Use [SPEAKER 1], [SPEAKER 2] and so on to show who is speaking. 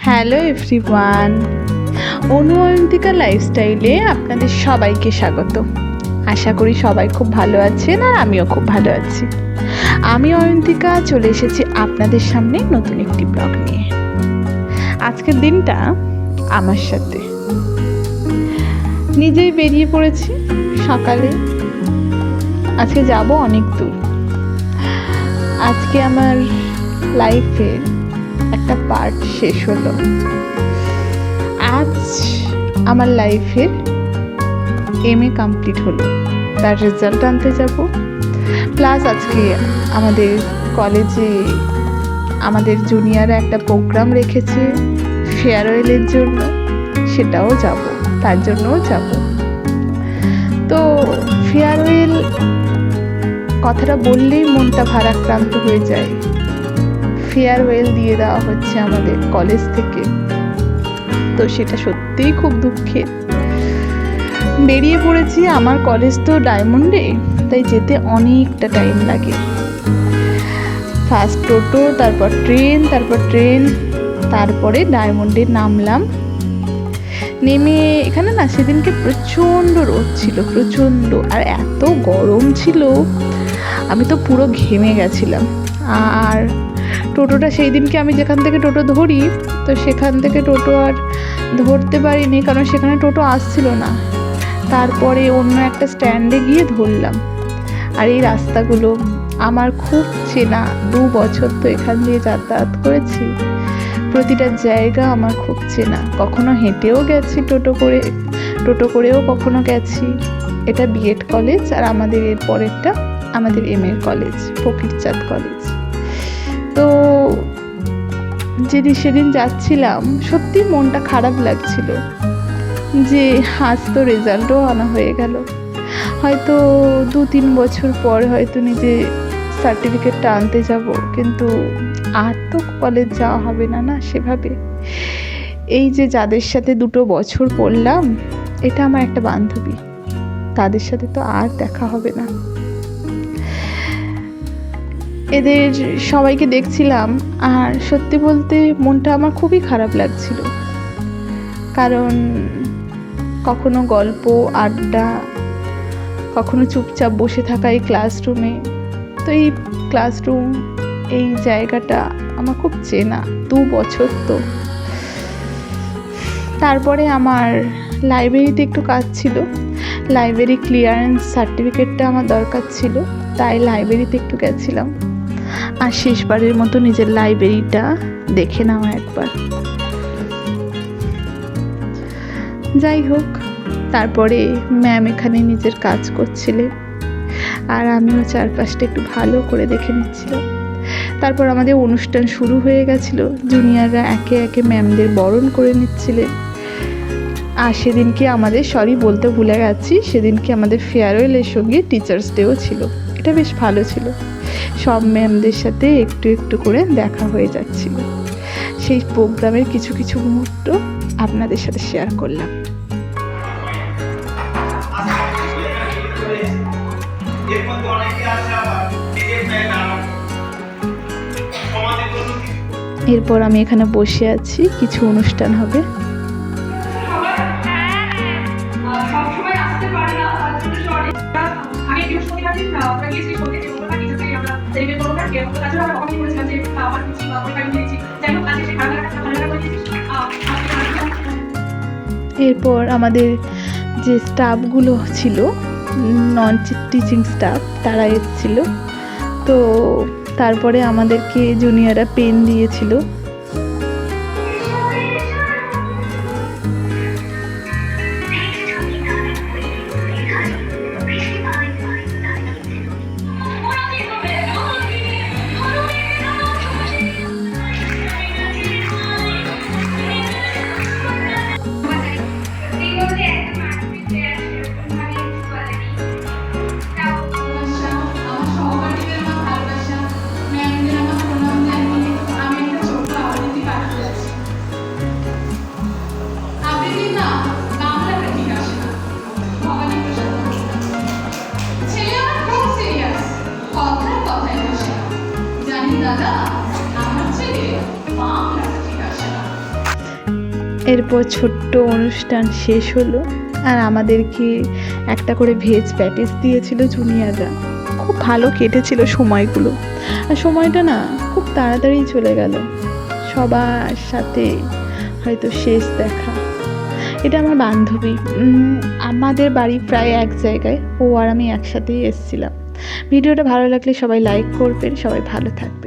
[SPEAKER 1] Hello everyone, অনু অয়ন্তিকা লাইফস্টাইলে আপনাদের সবাইকে স্বাগত। আশা করি সবাই খুব ভালো আছেন আর আমিও খুব ভালো আছি। আমি অয়ন্তিকা চলে এসেছি আপনাদের সামনে নতুন একটি ব্লগ নিয়ে। আজকের দিনটা আমার সাথে নিজেই বেরিয়ে পড়েছি সকালে। আজকে যাব অনেক দূর। আজকে আমার লাইফের একটা পার্ট শেষ হলো। আজ আমার লাইফের MA কমপ্লিট হলো, তার রেজাল্ট আনতে যাব। প্লাস আজকে আমাদের কলেজে আমাদের জুনিয়ররা একটা প্রোগ্রাম রেখেছে ফেয়ারওয়েলের জন্য, সেটাও যাব, তার জন্যও যাব। তো ফেয়ারওয়েল কথাটা বললেই মনটা ভারাক্রান্ত হয়ে যায়। ফেয়ারওয়েল দিয়ে দেওয়া হচ্ছে আমাদের কলেজ থেকে, তো সেটা সত্যিই খুব দুঃখের। বেরিয়ে পড়েছি, আমার কলেজ তো ডায়মন্ডে, তাই যেতে অনেকটা টাইম লাগে। ফার্স্ট টোটো, তারপর ট্রেন, তারপরে ডায়মন্ডে নামলাম। নেমে এখানে না সেদিনকে প্রচণ্ড রোদ ছিল, প্রচণ্ড, আর এত গরম ছিল, আমি তো পুরো ঘেমে গেছিলাম। আর টোটোটা সেই দিনকে আমি যেখান থেকে টোটো ধরি, তো সেখান থেকে টোটো আর ধরতে পারিনি, কারণ সেখানে টোটো আসছিল না। তারপরে অন্য একটা স্ট্যান্ডে গিয়ে ধরলাম। আর এই রাস্তাগুলো আমার খুব চেনা, 2 বছর তো এখান দিয়ে যাতায়াত করেছি, প্রতিটা জায়গা আমার খুব চেনা। কখনো হেঁটেও গেছি, টোটো করেও কখনো গেছি। এটা বিএড কলেজ, আর আমাদের এর পরেরটা আমাদের MA কলেজ, ফকিরচাঁদ কলেজ। তো সেদিন যাচ্ছিলাম, সত্যি মনটা খারাপ লাগছিল যে আজ তো রেজাল্টও আনা হয়ে গেল। হয়তো 2-3 বছর পর হয়তো নিজে সার্টিফিকেটটা আনতে যাব, কিন্তু আর তো কলেজ যাওয়া হবে না না সেভাবে। এই যে যাদের সাথে 2 বছর পড়লাম, এটা আমার একটা বান্ধবী, তাদের সাথে তো আর দেখা হবে না। এদের সবাইকে দেখছিলাম, আর সত্যি বলতে মনটা আমার খুবই খারাপ লাগছিল। কারণ কখনো গল্প আড্ডা, কখনো চুপচাপ বসে থাকা এই ক্লাসরুমে। তো এই ক্লাসরুম, এই জায়গাটা আমার খুব চেনা, 2 বছর তো। তারপরে আমার লাইব্রেরিতে একটু কাজ ছিল, লাইব্রেরি ক্লিয়ারেন্স সার্টিফিকেটটা আমার দরকার ছিল, তাই লাইব্রেরিতে একটু গেছিলাম। আর শেষবারের মতো নিজের লাইব্রেরিটা দেখে নেওয়া একবার। যাই হোক, তারপরে ম্যাম এখানে নিজের কাজ করছিলেন, আর আমিও চারপাশটা একটু ভালো করে দেখে নিচ্ছিলাম। তারপর আমাদের অনুষ্ঠান শুরু হয়ে গেছিল, জুনিয়ররা একে একে ম্যামদের বরণ করে নিচ্ছিলেন। আর সেদিনকে আমাদের, বলতে ভুলে গেছি, সেদিনকে আমাদের ফেয়ারওয়েলের সঙ্গে টিচার্স ডেও ছিল। এটা বেশ ভালো ছিল, সব ম্যামদের সাথে একটু একটু করে দেখা হয়ে যাচ্ছিল। সেই প্রোগ্রামের কিছু কিছু মুহূর্ত আপনাদের সাথে শেয়ার করলাম। এরপর আমি এখানে বসে আছি, কিছু অনুষ্ঠান হবে। এরপর আমাদের যে স্টাফগুলো ছিল, নন টিচিং স্টাফ, তারা এসেছিল। তো তারপরে আমাদেরকে জুনিয়ররা পেন দিয়েছিল। এরপর ছোট্ট অনুষ্ঠান শেষ হলো, আর আমাদেরকে একটা করে ভেজ প্যাটিস দিয়েছিল জুনিয়ররা। খুব ভালো কেটেছিল সময়গুলো, আর সময়টা না খুব তাড়াতাড়ি চলে গেল। সবার সাথে হয়তো শেষ দেখা। এটা আমার বান্ধবী, আমাদের বাড়ি প্রায় এক জায়গায়, ও আর আমি একসাথেই এসেছিলাম। ভিডিওটা ভালো লাগলে সবাই লাইক করবেন, সবাই ভালো থাকবেন।